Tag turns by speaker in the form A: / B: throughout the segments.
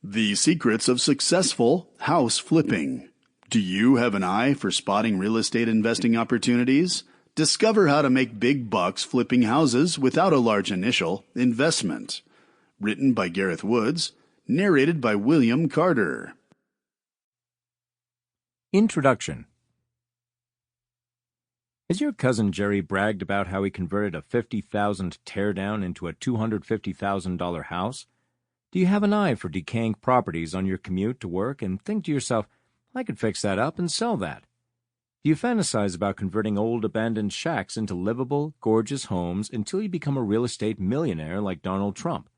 A: The secrets of successful house flipping. Do you have an eye for spotting real estate investing opportunities? Discover how to make big bucks flipping houses without a large initial investment. Written by Gareth Woods, narrated by William Carter.
B: Introduction. Has your cousin Jerry bragged about how he converted a $50,000 teardown into a $250,000 house? Do you have an eye for decaying properties on your commute to work and think to yourself, I could fix that up and sell that? Do you fantasize about converting old abandoned shacks into livable, gorgeous homes until you become a real estate millionaire like Donald Trump?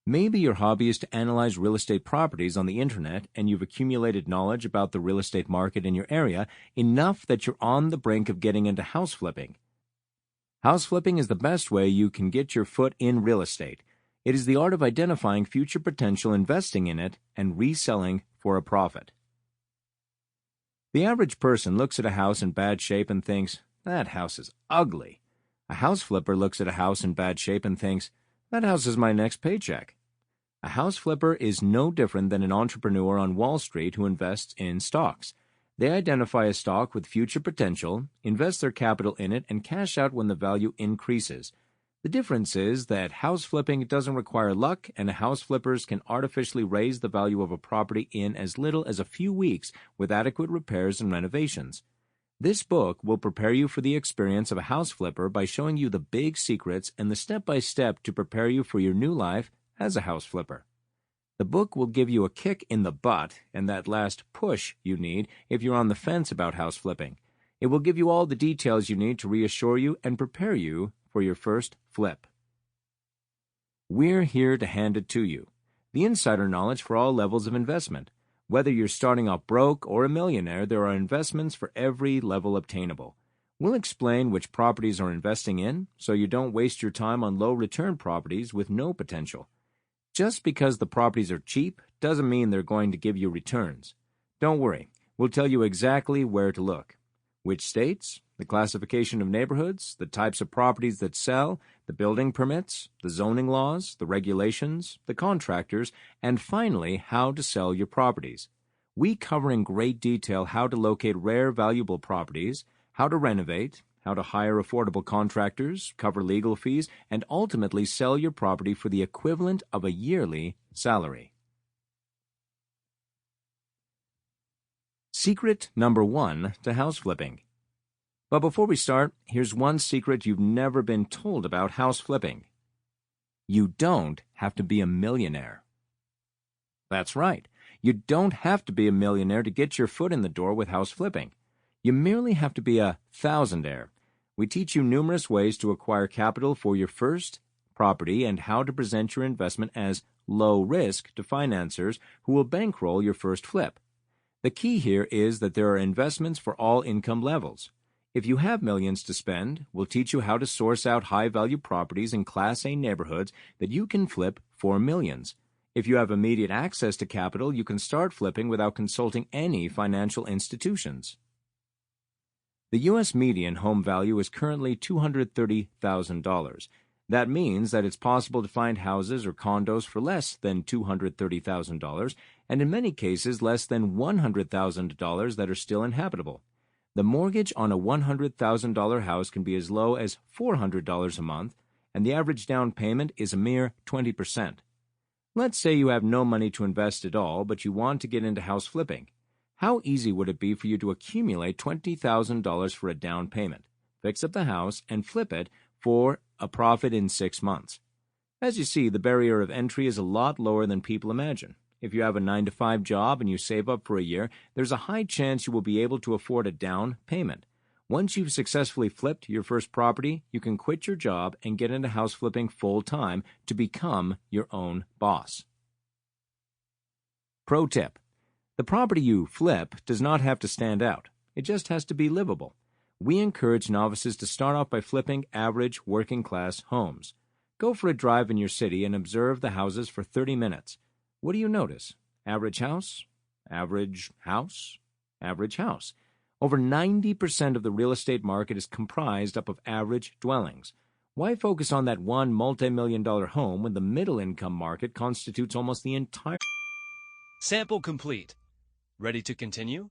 B: Maybe your hobby is to analyze real estate properties on the internet and you've accumulated knowledge about the real estate market in your area enough that you're on the brink of getting into house flipping. House flipping is the best way you can get your foot in real estate. It is the art of identifying future potential, investing in it, and reselling for a profit. The average person looks at a house in bad shape and thinks, that house is ugly. A house flipper looks at a house in bad shape and thinks, that house is my next paycheck. A house flipper is no different than an entrepreneur on Wall Street who invests in stocks. They identify a stock with future potential, invest their capital in it, and cash out when the value increases. The difference is that house flipping doesn't require luck, and house flippers can artificially raise the value of a property in as little as a few weeks with adequate repairs and renovations. This book will prepare you for the experience of a house flipper by showing you the big secrets and the step-by-step to prepare you for your new life as a house flipper. The book will give you a kick in the butt and that last push you need if you're on the fence about house flipping. It will give you all the details you need to reassure you and prepare you for your first flip. We're here to hand it to you, the insider knowledge for all levels of investment. Whether you're starting off broke or a millionaire, there are investments for every level obtainable. We'll explain which properties are investing in so you don't waste your time on low-return properties with no potential. Just because the properties are cheap doesn't mean they're going to give you returns. Don't worry, we'll tell you exactly where to look. Which states, the classification of neighborhoods, the types of properties that sell, the building permits, the zoning laws, the regulations, the contractors, and finally, how to sell your properties. We cover in great detail how to locate rare, valuable properties, how to renovate, how to hire affordable contractors, cover legal fees, and ultimately sell your property for the equivalent of a yearly salary. Secret number 1 to house flipping. But before we start, here's one secret you've never been told about house flipping. You don't have to be a millionaire. That's right. You don't have to be a millionaire to get your foot in the door with house flipping. You merely have to be a thousandaire. We teach you numerous ways to acquire capital for your first property and how to present your investment as low risk to financiers who will bankroll your first flip. The key here is that there are investments for all income levels. If you have millions to spend, we'll teach you how to source out high-value properties in Class A neighborhoods that you can flip for millions. If you have immediate access to capital, you can start flipping without consulting any financial institutions. The U.S. median home value is currently $230,000. That means that it's possible to find houses or condos for less than $230,000, and in many cases less than $100,000 that are still inhabitable. The mortgage on a $100,000 house can be as low as $400 a month, and the average down payment is a mere 20%. Let's say you have no money to invest at all, but you want to get into house flipping. How easy would it be for you to accumulate $20,000 for a down payment, fix up the house, and flip it for a profit in 6 months? As you see, the barrier of entry is a lot lower than people imagine. If you have a 9-to-5 job and you save up for a year, there's a high chance you will be able to afford a down payment. Once you've successfully flipped your first property, you can quit your job and get into house flipping full-time to become your own boss. Pro tip: the property you flip does not have to stand out. It just has to be livable. We encourage novices to start off by flipping average working-class homes. Go for a drive in your city and observe the houses for 30 minutes. What do you notice? Average house? Average house? Average house. Over 90% of the real estate market is comprised up of average dwellings. Why focus on that one multi-million-dollar home when the middle-income market constitutes almost the entire...
C: Sample complete. Ready to continue?